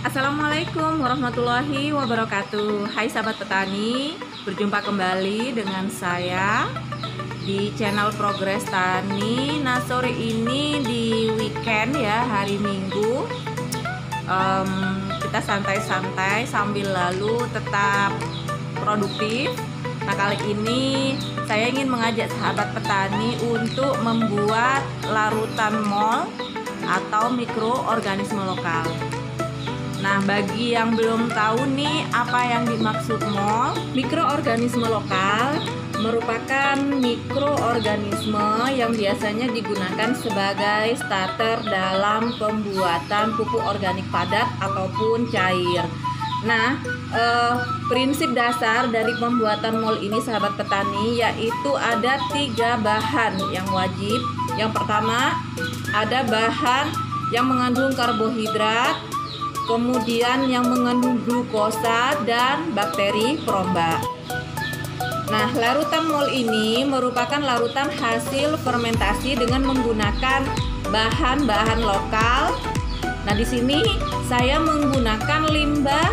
Assalamualaikum warahmatullahi wabarakatuh. Hai sahabat petani, berjumpa kembali dengan saya di channel Progres Tani. Nah, sore ini di weekend ya, hari Minggu, kita santai-santai sambil lalu tetap produktif. Nah, kali ini saya ingin mengajak sahabat petani untuk membuat larutan mol atau mikroorganisme lokal. Nah, bagi yang belum tahu nih apa yang dimaksud mol, mikroorganisme lokal merupakan mikroorganisme yang biasanya digunakan sebagai starter dalam pembuatan pupuk organik padat ataupun cair. Nah, prinsip dasar dari pembuatan mol ini sahabat petani yaitu ada 3 bahan yang wajib. Yang pertama, ada bahan yang mengandung karbohidrat, kemudian yang mengandung glukosa dan bakteri perombak. Nah, larutan mol ini merupakan larutan hasil fermentasi dengan menggunakan bahan-bahan lokal. Nah, di sini saya menggunakan limbah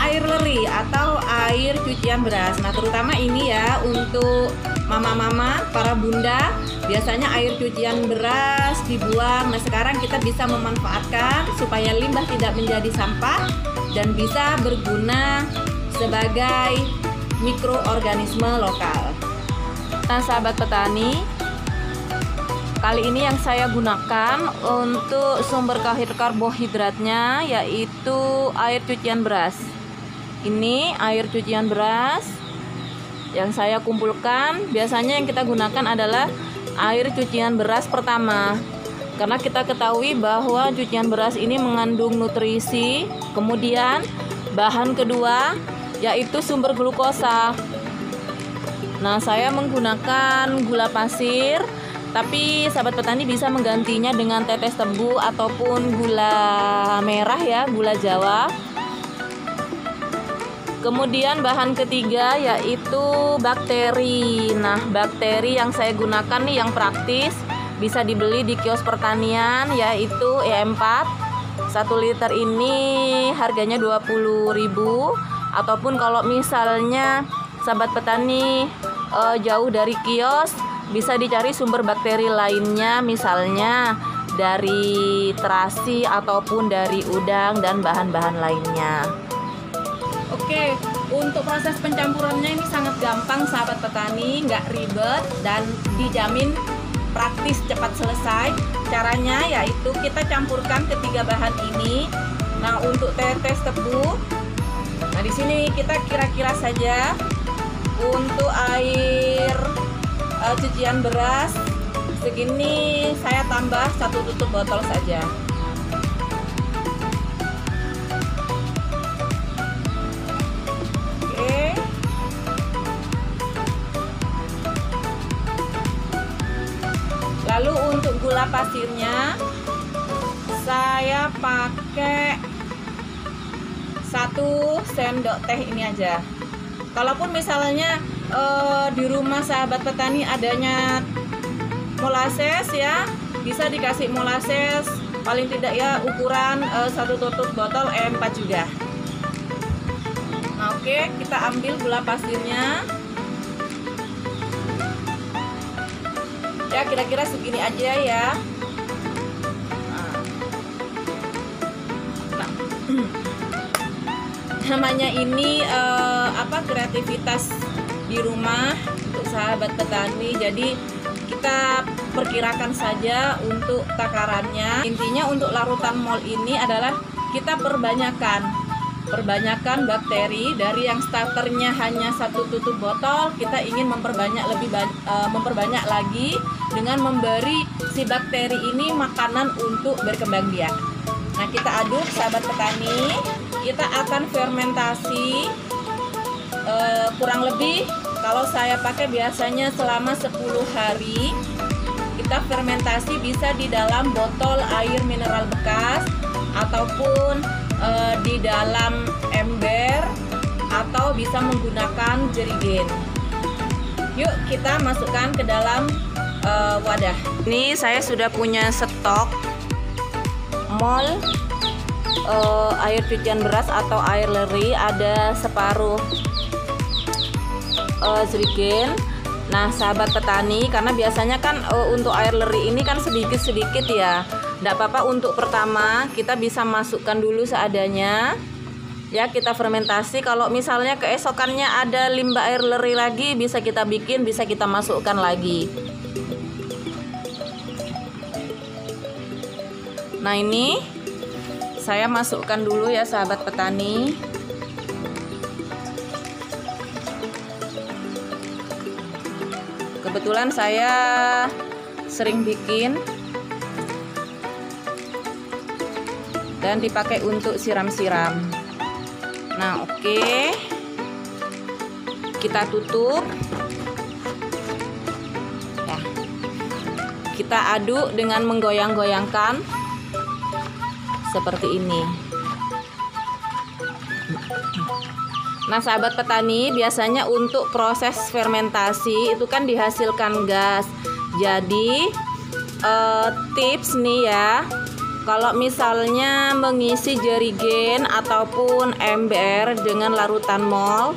air leri atau air cucian beras. Nah, terutama ini ya untuk mama-mama, para bunda, biasanya air cucian beras dibuang. Nah, sekarang kita bisa memanfaatkan supaya limbah tidak menjadi sampah dan bisa berguna sebagai mikroorganisme lokal. Nah, sahabat petani, kali ini yang saya gunakan untuk sumber karbohidratnya yaitu air cucian beras. Ini air cucian beras yang saya kumpulkan. Biasanya yang kita gunakan adalah air cucian beras pertama, karena kita ketahui bahwa cucian beras ini mengandung nutrisi. Kemudian bahan kedua yaitu sumber glukosa. Nah, saya menggunakan gula pasir, tapi sahabat petani bisa menggantinya dengan tetes tebu ataupun gula merah ya, gula Jawa. Kemudian bahan ketiga yaitu bakteri. Nah, bakteri yang saya gunakan nih yang praktis, bisa dibeli di kios pertanian yaitu E4. 1 liter ini harganya 20.000, ataupun kalau misalnya sahabat petani jauh dari kios, bisa dicari sumber bakteri lainnya, misalnya dari terasi ataupun dari udang dan bahan-bahan lainnya. Oke, untuk proses pencampurannya ini sangat gampang sahabat petani, nggak ribet dan dijamin praktis cepat selesai. Caranya yaitu kita campurkan ketiga bahan ini. Nah, untuk tetes tebu, nah di sini kita kira-kira saja untuk air cucian beras segini, saya tambah 1 tutup botol saja. Oke. Lalu untuk gula pasirnya saya pakai 1 sendok teh ini aja. Kalaupun misalnya di rumah sahabat petani adanya molasses ya, bisa dikasih molasses paling tidak ya ukuran 1 tutup botol E4 juga. Nah, oke, kita ambil gula pasirnya ya, kira-kira segini aja ya. Nah, namanya ini kreativitas di rumah untuk sahabat petani, jadi kita perkirakan saja untuk takarannya. Intinya untuk larutan mol ini adalah kita perbanyakkan bakteri. Dari yang starternya hanya 1 tutup botol, kita ingin memperbanyak lagi dengan memberi si bakteri ini makanan untuk berkembang biak. Nah, kita aduk sahabat petani, kita akan fermentasi kurang lebih, kalau saya pakai biasanya selama 10 hari. Kita fermentasi bisa di dalam botol air mineral bekas ataupun di dalam ember, atau bisa menggunakan jerigen. Yuk kita masukkan ke dalam wadah. Ini saya sudah punya stok mol air cucian beras atau air leri, ada separuh jerigen. Nah sahabat petani, karena biasanya kan untuk air leri ini kan sedikit-sedikit ya, tidak apa-apa. Untuk pertama kita bisa masukkan dulu seadanya ya, kita fermentasi. Kalau misalnya keesokannya ada limbah air leri lagi, bisa kita bikin, bisa kita masukkan lagi. Nah ini saya masukkan dulu ya sahabat petani. Kebetulan saya sering bikin dan dipakai untuk siram-siram. Nah oke, kita tutup ya. Kita aduk dengan menggoyang-goyangkan seperti ini. Nah sahabat petani, biasanya untuk proses fermentasi itu kan dihasilkan gas. Jadi tips nih ya, kalau misalnya mengisi jerigen ataupun ember dengan larutan mol,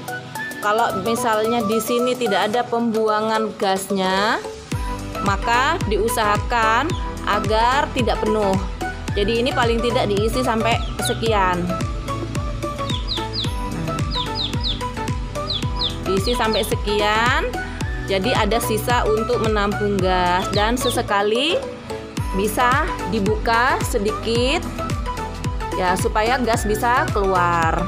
kalau misalnya di sini tidak ada pembuangan gasnya, maka diusahakan agar tidak penuh. Jadi ini paling tidak diisi sampai sekian. Diisi sampai sekian, jadi ada sisa untuk menampung gas, dan sesekali bisa dibuka sedikit ya supaya gas bisa keluar.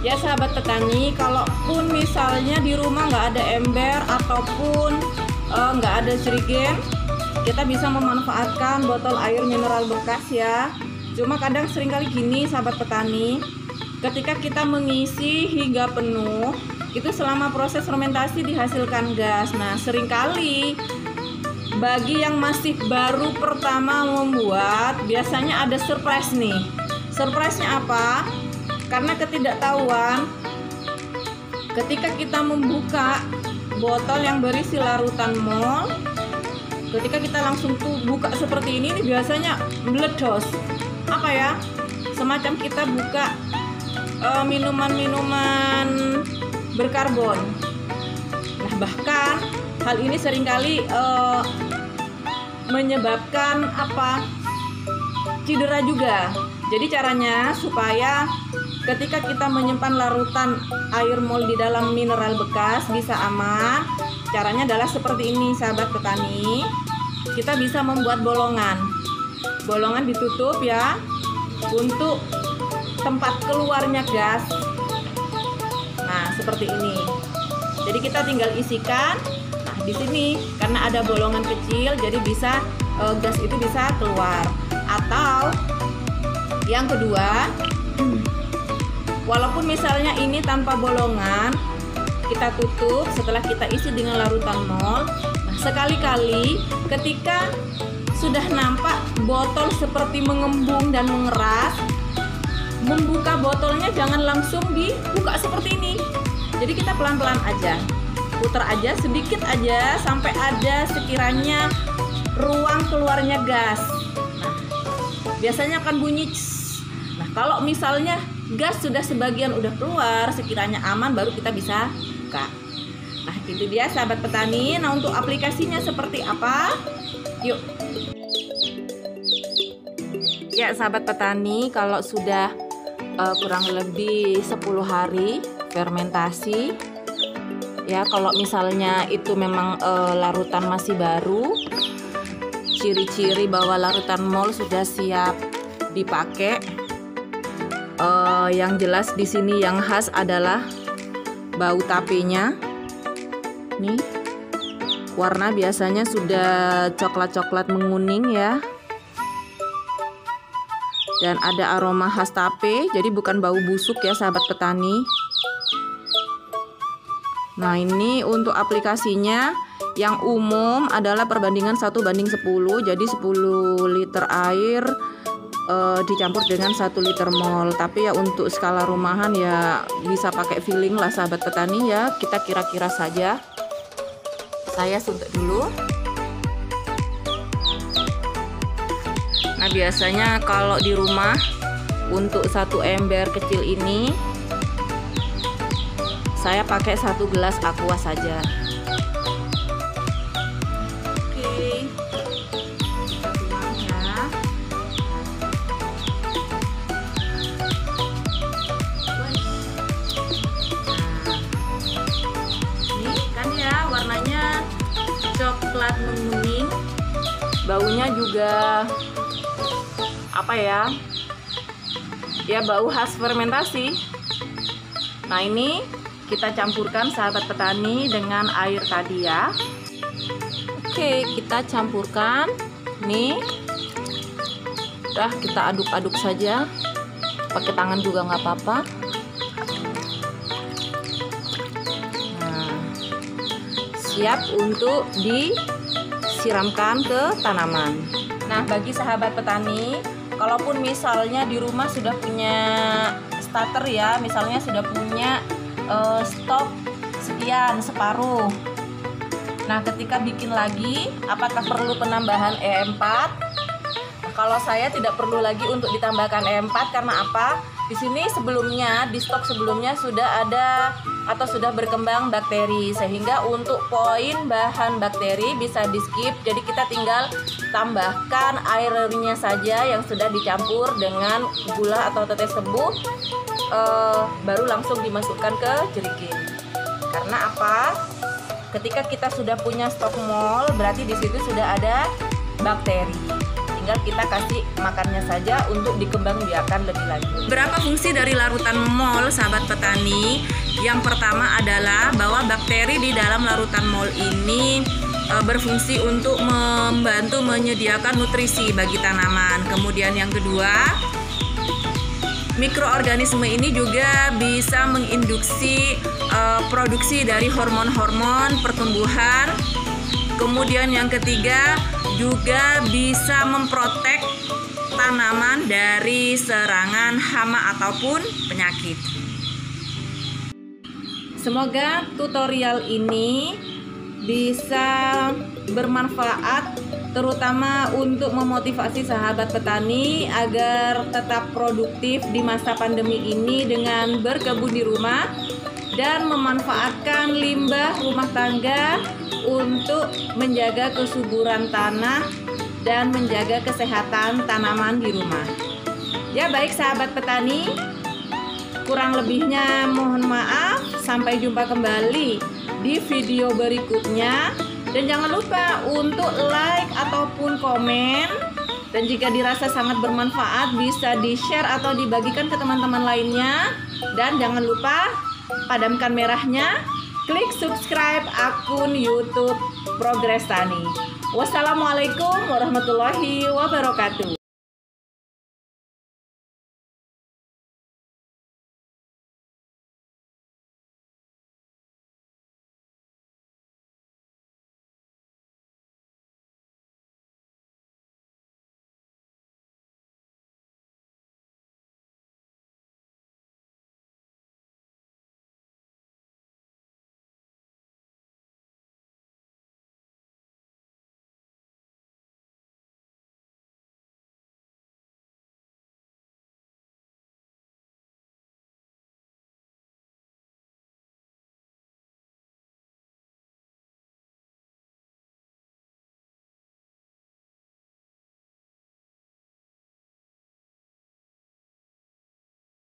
Ya sahabat petani, kalaupun misalnya di rumah nggak ada ember ataupun nggak ada jerigen, kita bisa memanfaatkan botol air mineral bekas ya. Cuma kadang seringkali gini sahabat petani, ketika kita mengisi hingga penuh, itu selama proses fermentasi dihasilkan gas. Nah seringkali bagi yang masih baru pertama membuat, biasanya ada surprise nih. Surprise-nya apa? Karena ketidaktahuan, ketika kita membuka botol yang berisi larutan mol, ketika kita langsung buka seperti ini biasanya meledos. Apa ya? Semacam kita buka minuman-minuman berkarbon. Nah bahkan hal ini seringkali menyebabkan cedera juga. Jadi caranya supaya ketika kita menyimpan larutan air mol di dalam mineral bekas bisa aman, caranya adalah seperti ini sahabat petani. Kita bisa membuat bolongan ditutup ya, untuk tempat keluarnya gas. Nah seperti ini. Jadi kita tinggal isikan. Nah di sini karena ada bolongan kecil, jadi bisa gas itu bisa keluar. Atau yang kedua, walaupun misalnya ini tanpa bolongan, kita tutup setelah kita isi dengan larutan mol. Nah sekali-kali ketika sudah nampak botol seperti mengembung dan mengeras, membuka botolnya jangan langsung dibuka seperti ini. Jadi kita pelan-pelan aja, putar aja sedikit aja sampai ada sekiranya ruang keluarnya gas. Nah, biasanya akan bunyi cs. Nah, kalau misalnya gas sudah sebagian udah keluar, sekiranya aman, baru kita bisa buka. Nah, itu dia sahabat petani. Nah, untuk aplikasinya seperti apa? Yuk. Ya, sahabat petani, kalau sudah kurang lebih 10 hari fermentasi ya, kalau misalnya itu memang larutan masih baru, ciri-ciri bahwa larutan mol sudah siap dipakai, yang jelas di sini yang khas adalah bau tapenya. Nih warna biasanya sudah coklat-coklat menguning ya, dan ada aroma khas tape, jadi bukan bau busuk ya sahabat petani. Nah ini untuk aplikasinya yang umum adalah perbandingan 1:10, jadi 10 liter air dicampur dengan 1 liter mol. Tapi ya untuk skala rumahan ya bisa pakai filling lah sahabat petani ya, kita kira-kira saja. Saya suntik dulu. Nah biasanya kalau di rumah untuk satu ember kecil ini saya pakai 1 gelas aqua saja. Oke, kita tuang ya. Ini kan ya warnanya coklat menguning, baunya juga apa ya? Ya, bau khas fermentasi. Nah, ini kita campurkan sahabat petani dengan air tadi ya. Oke, kita campurkan. Nih, udah kita aduk-aduk saja. Pakai tangan juga nggak apa-apa. Nah, siap untuk disiramkan ke tanaman. Nah, bagi sahabat petani, kalaupun misalnya di rumah sudah punya starter ya, misalnya sudah punya stok sekian, separuh. Nah, ketika bikin lagi, apakah perlu penambahan E4? Kalau saya tidak perlu lagi untuk ditambahkan E4 karena apa? Di sini sebelumnya, di stok sebelumnya sudah ada atau sudah berkembang bakteri, sehingga untuk poin bahan bakteri bisa di skip. Jadi kita tinggal tambahkan airnya saja yang sudah dicampur dengan gula atau tetes tebu, baru langsung dimasukkan ke jerigen. Karena apa? Ketika kita sudah punya stok mol, berarti di situ sudah ada bakteri. Tinggal kita kasih makannya saja untuk dikembangbiakan lebih lanjut. Berapa fungsi dari larutan mol, sahabat petani? Yang pertama adalah bahwa bakteri di dalam larutan mol ini berfungsi untuk membantu menyediakan nutrisi bagi tanaman. Kemudian yang kedua, mikroorganisme ini juga bisa menginduksi produksi dari hormon-hormon pertumbuhan. Kemudian yang ketiga, juga bisa memprotek tanaman dari serangan hama ataupun penyakit. Semoga tutorial ini bisa bermanfaat, terutama untuk memotivasi sahabat petani agar tetap produktif di masa pandemi ini dengan berkebun di rumah dan memanfaatkan limbah rumah tangga untuk menjaga kesuburan tanah dan menjaga kesehatan tanaman di rumah. Ya, baik sahabat petani, kurang lebihnya mohon maaf. Sampai jumpa kembali di video berikutnya. Dan jangan lupa untuk like ataupun komen. Dan jika dirasa sangat bermanfaat, bisa di-share atau dibagikan ke teman-teman lainnya. Dan jangan lupa padamkan merahnya, klik subscribe akun YouTube Progres Tani. Wassalamualaikum warahmatullahi wabarakatuh.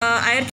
Air